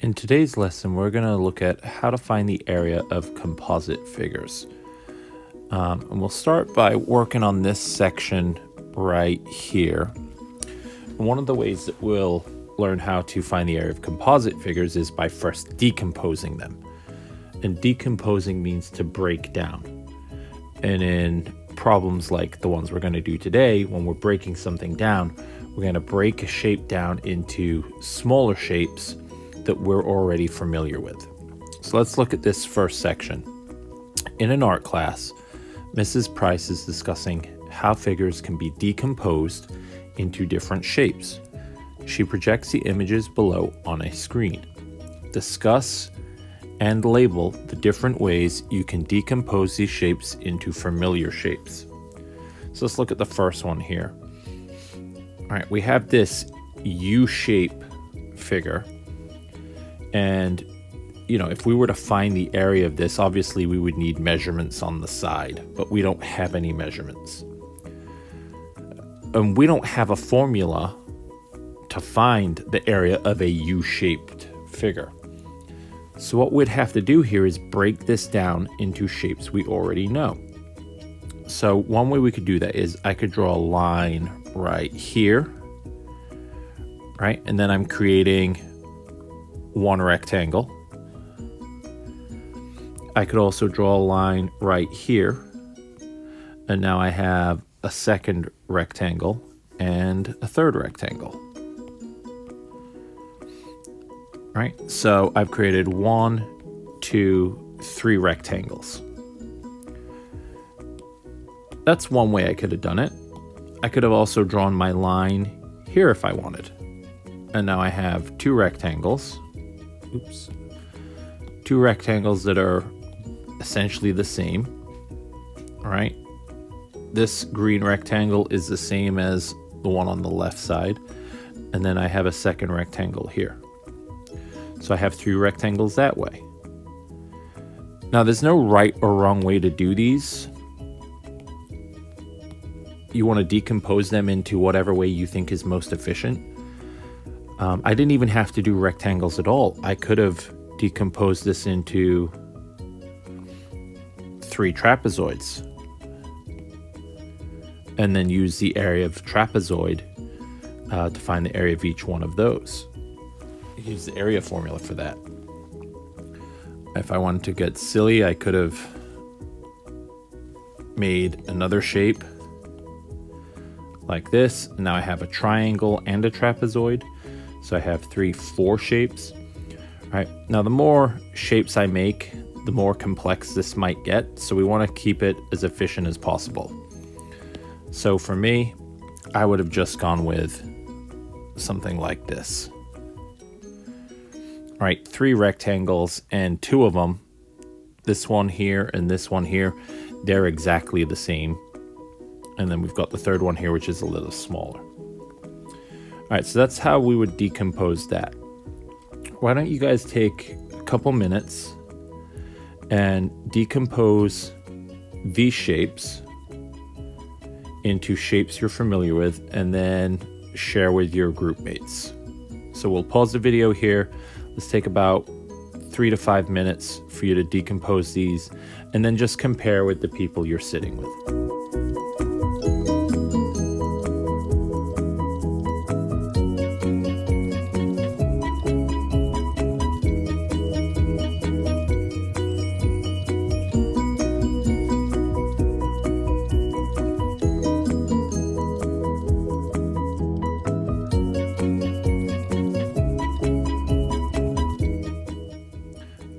In today's lesson, we're going to look at how to find the area of composite figures. And we'll start by working on this section right here. And one of the ways that we'll learn how to find the area of composite figures is by first decomposing them. And decomposing means to break down. And in problems like the ones we're going to do today, when we're breaking something down, we're going to break a shape down into smaller shapes that we're already familiar with. So let's look at this first section. In an art class, Mrs. Price is discussing how figures can be decomposed into different shapes. She projects the images below on a screen. Discuss and label the different ways you can decompose these shapes into familiar shapes. So let's look at the first one here. All right, we have this U-shape figure. And, if we were to find the area of this, obviously we would need measurements on the side, but we don't have any measurements. And we don't have a formula to find the area of a U-shaped figure. So what we'd have to do here is break this down into shapes we already know. So one way we could do that is I could draw a line right here, right? And then I'm creating one rectangle. I could also draw a line right here, and now I have a second rectangle and a third rectangle. Right, so I've created 1, 2, 3 rectangles. That's one way I could have done it. I could have also drawn my line here if I wanted. And now I have 2 rectangles. Oops. 2 rectangles that are essentially the same. All right. This green rectangle is the same as the one on the left side. And then I have a second rectangle here. So I have 3 rectangles that way. Now there's no right or wrong way to do these. You want to decompose them into whatever way you think is most efficient. I didn't even have to do rectangles at all. I could have decomposed this into 3 trapezoids and then use the area of trapezoid to find the area of each one of those. Use the area formula for that. If I wanted to get silly, I could have made another shape like this. Now I have a triangle and a trapezoid. So I have 4 shapes. All right. Now the more shapes I make, the more complex this might get. So we want to keep it as efficient as possible. So for me, I would have just gone with something like this. All right, 3 rectangles, and 2 of them, this one here and this one here, they're exactly the same. And then we've got the third one here, which is a little smaller. All right, so that's how we would decompose that. Why don't you guys take a couple minutes and decompose these shapes into shapes you're familiar with, and then share with your group mates. So we'll pause the video here. Let's take about 3 to 5 minutes for you to decompose these, and then just compare with the people you're sitting with.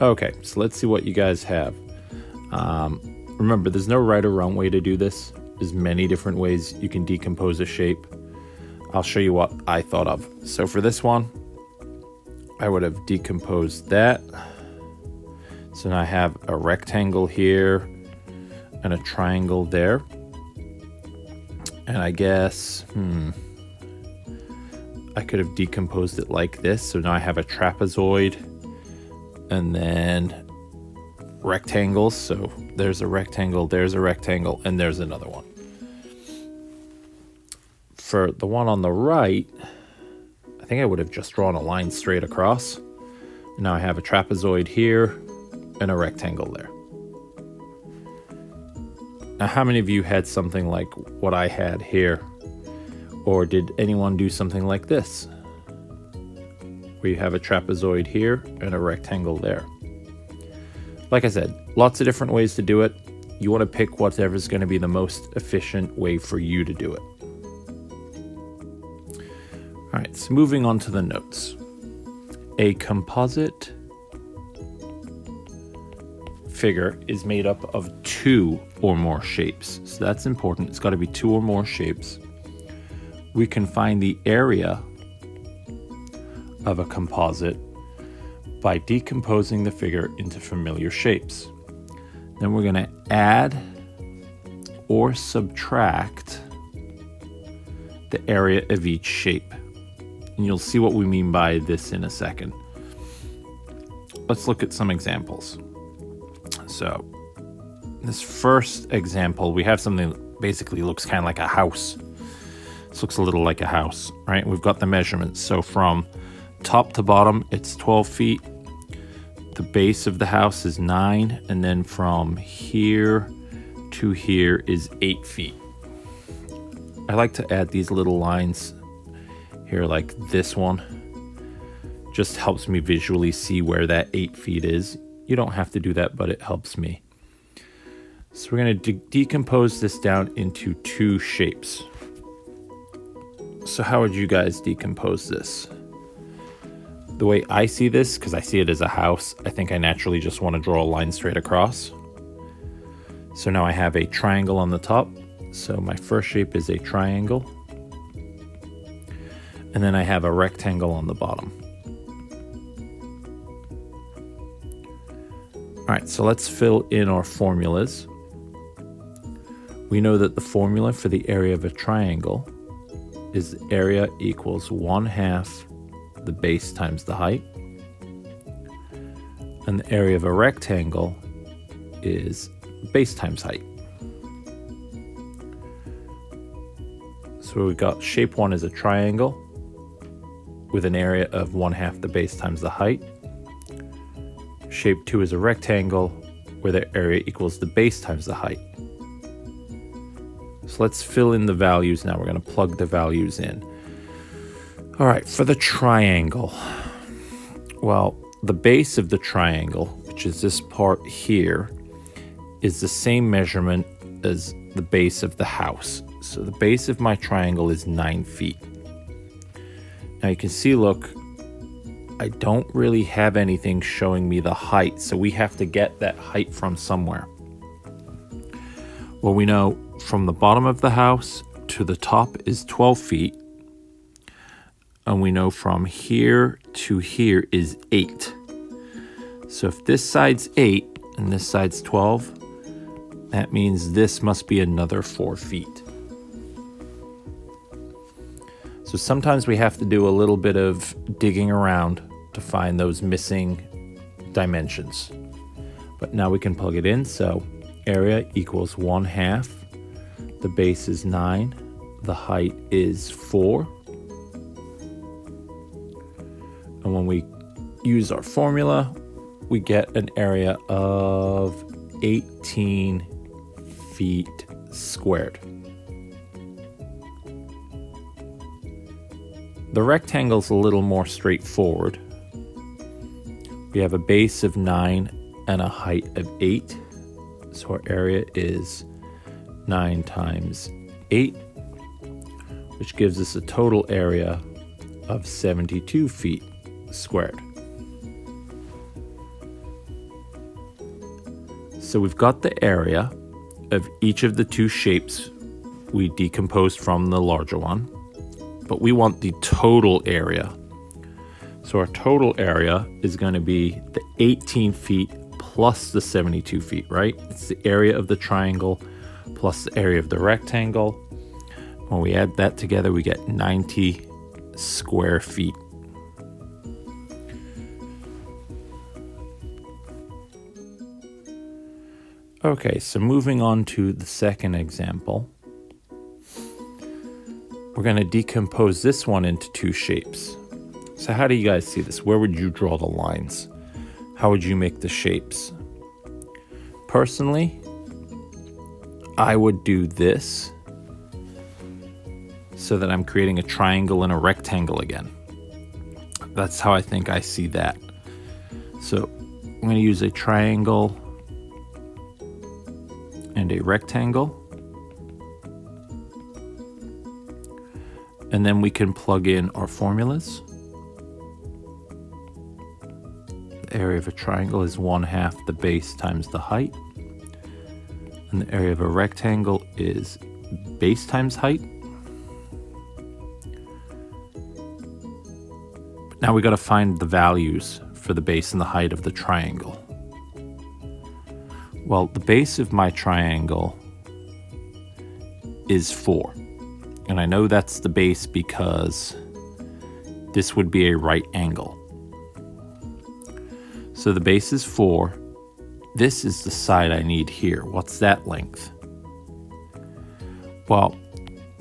Okay, so let's see what you guys have. Remember, there's no right or wrong way to do this. There's many different ways you can decompose a shape. I'll show you what I thought of. So for this one, I would have decomposed that. So now I have a rectangle here and a triangle there. And I guess, I could have decomposed it like this. So now I have a trapezoid and then rectangles. So there's a rectangle, and there's another one. For the one on the right, I think I would have just drawn a line straight across, Now I have a trapezoid here and a rectangle there. Now, how many of you had something like what I had here? Or did anyone do something like this, where you have a trapezoid here and a rectangle there? Like I said, lots of different ways to do it. You want to pick whatever's going to be the most efficient way for you to do it. All right, so moving on to the notes. A composite figure is made up of 2 or more shapes. So that's important. It's got to be 2 or more shapes. We can find the area of a composite by decomposing the figure into familiar shapes. Then we're going to add or subtract the area of each shape. And you'll see what we mean by this in a second. Let's look at some examples. So, this first example, we have something that basically looks kind of like a house. This looks a little like a house, right? We've got the measurements. So from top to bottom, it's 12 feet. The base of the house is 9. And then from here to here is 8 feet. I like to add these little lines here, like this one. Just helps me visually see where that 8 feet is. You don't have to do that, but it helps me. So we're going to decompose this down into 2 shapes. So how would you guys decompose this? The way I see this, because I see it as a house, I think I naturally just want to draw a line straight across. So now I have a triangle on the top. So my first shape is a triangle. And then I have a rectangle on the bottom. All right, so let's fill in our formulas. We know that the formula for the area of a triangle is area equals 1/2 the base times the height. And the area of a rectangle is base times height. So we've got shape 1 is a triangle with an area of 1/2 the base times the height. Shape 2 is a rectangle where the area equals the base times the height. So let's fill in the values now. We're going to plug the values in. All right, for the triangle, well, the base of the triangle, which is this part here, is the same measurement as the base of the house. So the base of my triangle is 9 feet. Now you can see, look, I don't really have anything showing me the height, so we have to get that height from somewhere. Well, we know from the bottom of the house to the top is 12 feet. And we know from here to here is 8. So if this side's 8 and this side's 12, that means this must be another 4 feet. So sometimes we have to do a little bit of digging around to find those missing dimensions. But now we can plug it in. So area equals 1/2. The base is 9. The height is 4. And when we use our formula, we get an area of 18 feet squared. The rectangle's a little more straightforward. We have a base of 9 and a height of 8. So our area is 9 times 8, which gives us a total area of 72 feet squared. So we've got the area of each of the 2 shapes we decomposed from the larger one, but we want the total area. So our total area is going to be the 18 feet plus the 72 feet, right? It's the area of the triangle plus the area of the rectangle. When we add that together, we get 90 square feet. Okay, so moving on to the second example, we're going to decompose this one into 2 shapes. So how do you guys see this? Where would you draw the lines? How would you make the shapes? Personally, I would do this so that I'm creating a triangle and a rectangle again. That's how I think I see that. So I'm going to use a triangle and a rectangle. And then we can plug in our formulas. The area of a triangle is 1/2 the base times the height. And the area of a rectangle is base times height. Now we got to find the values for the base and the height of the triangle. Well, the base of my triangle is 4. And I know that's the base because this would be a right angle. So the base is 4. This is the side I need here. What's that length? Well,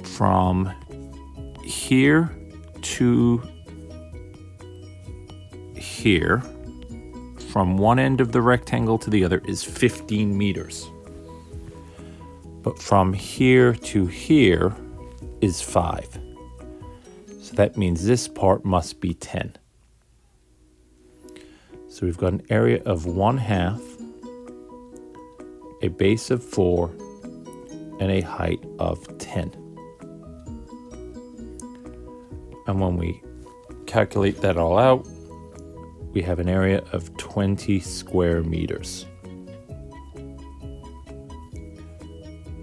from here to here, from one end of the rectangle to the other is 15 meters. But from here to here is 5. So that means this part must be 10. So we've got an area of 1/2, a base of 4, and a height of 10. And when we calculate that all out, we have an area of 20 square meters.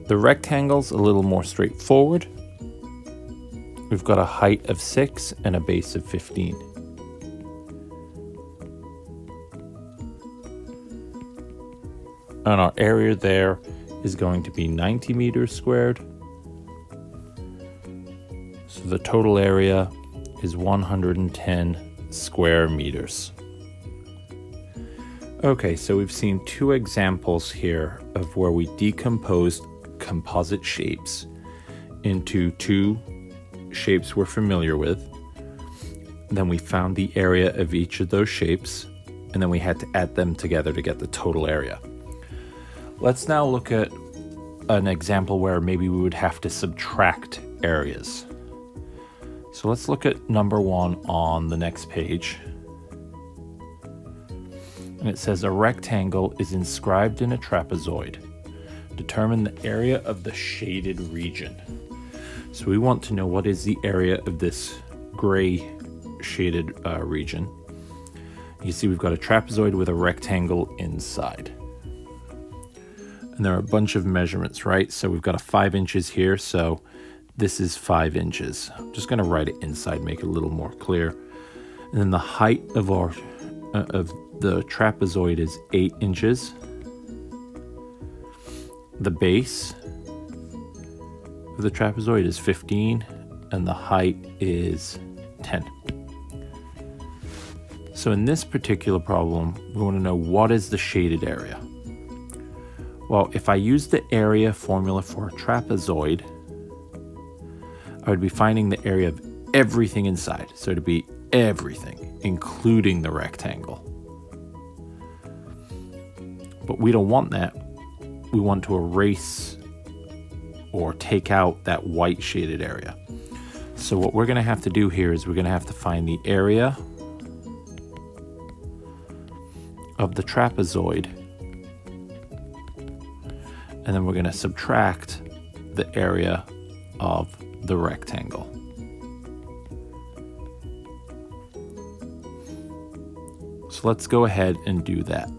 The rectangle's a little more straightforward. We've got a height of 6 and a base of 15. And our area there is going to be 90 meters squared. So the total area is 110 square meters. Okay, so we've seen 2 examples here of where we decomposed composite shapes into 2 shapes we're familiar with. Then we found the area of each of those shapes, and then we had to add them together to get the total area. Let's now look at an example where maybe we would have to subtract areas. So let's look at number 1 on the next page. And it says a rectangle is inscribed in a trapezoid. Determine the area of the shaded region. So we want to know what is the area of this gray shaded region. You see we've got a trapezoid with a rectangle inside. And there are a bunch of measurements, right? So we've got a 5 inches here, so this is 5 inches. I'm just going to write it inside, make it a little more clear. And then the height of our of the trapezoid is 8 inches. The base of the trapezoid is 15, and the height is 10. So in this particular problem, we want to know what is the shaded area. Well, if I use the area formula for a trapezoid, I would be finding the area of everything inside. So it'd be everything, including the rectangle. But we don't want that. We want to erase or take out that white shaded area. So what we're going to have to do here is we're going to have to find the area of the trapezoid, and then we're going to subtract the area of the rectangle. So let's go ahead and do that.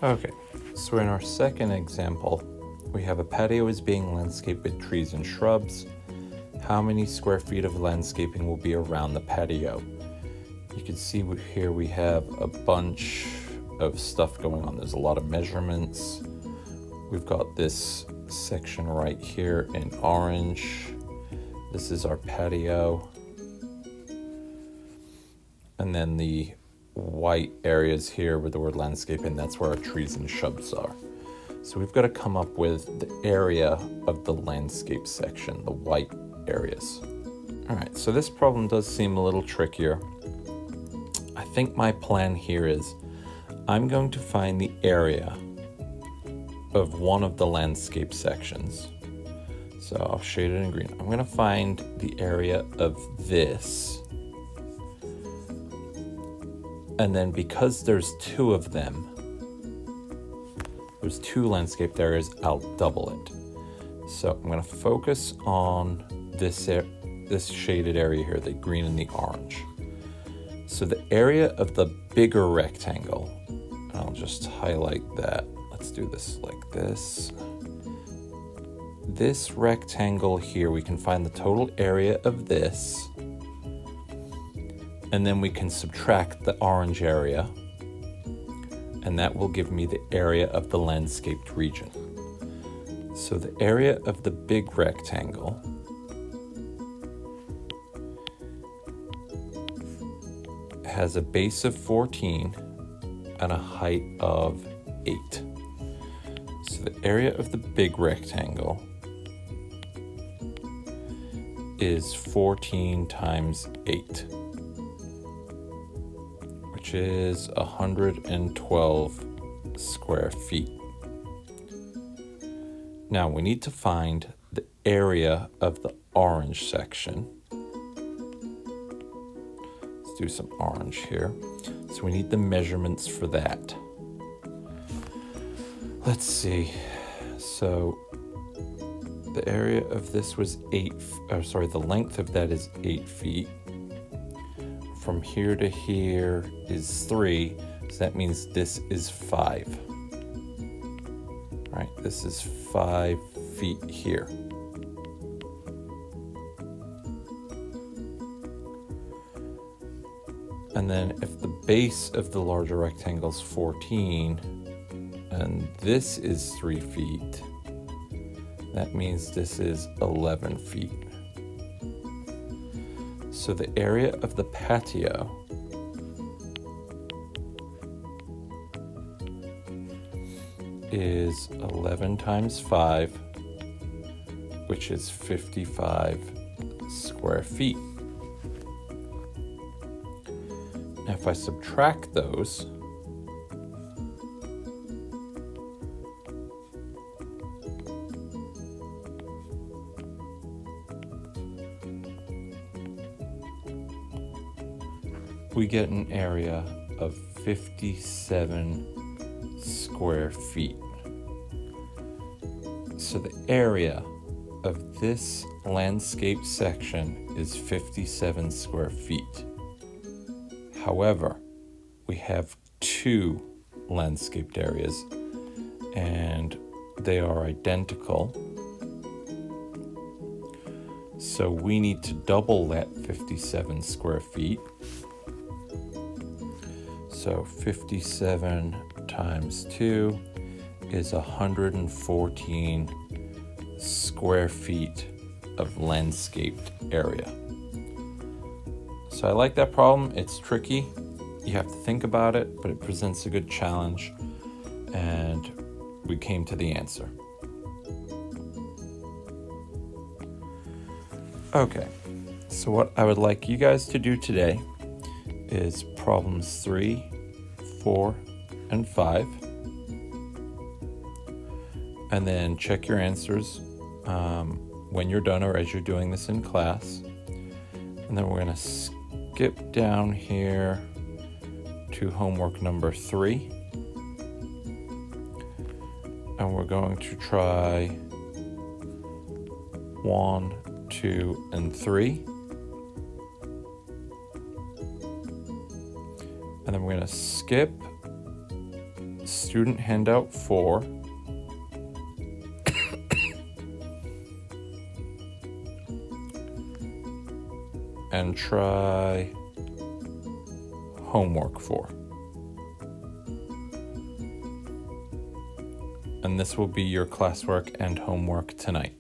Okay, so in our second example, we have a patio is being landscaped with trees and shrubs. How many square feet of landscaping will be around the patio? You can see here we have a bunch of stuff going on. There's a lot of measurements. We've got this section right here in orange. This is our patio. And then the white areas here with the word landscaping, that's where our trees and shrubs are. So we've got to come up with the area of the landscape section, the white areas. All right, so this problem does seem a little trickier. I think my plan here is I'm going to find the area of one of the landscape sections. So I'll shade it in green. I'm going to find the area of this. And then because there's two of them, there's two landscaped areas, I'll double it. So I'm going to focus on this shaded area here, the green and the orange. So the area of the bigger rectangle, I'll just highlight that. Let's do this like this. This rectangle here, we can find the total area of this, and then we can subtract the orange area, and that will give me the area of the landscaped region. So the area of the big rectangle has a base of 14 and a height of 8. So the area of the big rectangle is 14 times 8, which is 112 square feet. Now we need to find the area of the orange section. Let's do some orange here. So we need the measurements for that. Let's see. So the area of this was the length of that is 8 feet. From here to here is 3, so that means this is 5. All right, this is 5 feet here. And then if the base of the larger rectangle is 14, and this is 3 feet, that means this is 11 feet. So the area of the patio is 11 times 5, which is 55 square feet. Now if I subtract those, we get an area of 57 square feet. So the area of this landscape section is 57 square feet. However, we have two landscaped areas and they are identical. So we need to double that 57 square feet. So 57 times 2 is 114 square feet of landscaped area. So I like that problem. It's tricky. You have to think about it, but it presents a good challenge. And we came to the answer. Okay, so what I would like you guys to do today is problems 3, 4, and 5. And then check your answers when you're done or as you're doing this in class. And then we're going to skip down here to homework number 3. And we're going to try 1, 2, and 3. And then we're going to skip student handout 4. And try homework 4. And this will be your classwork and homework tonight.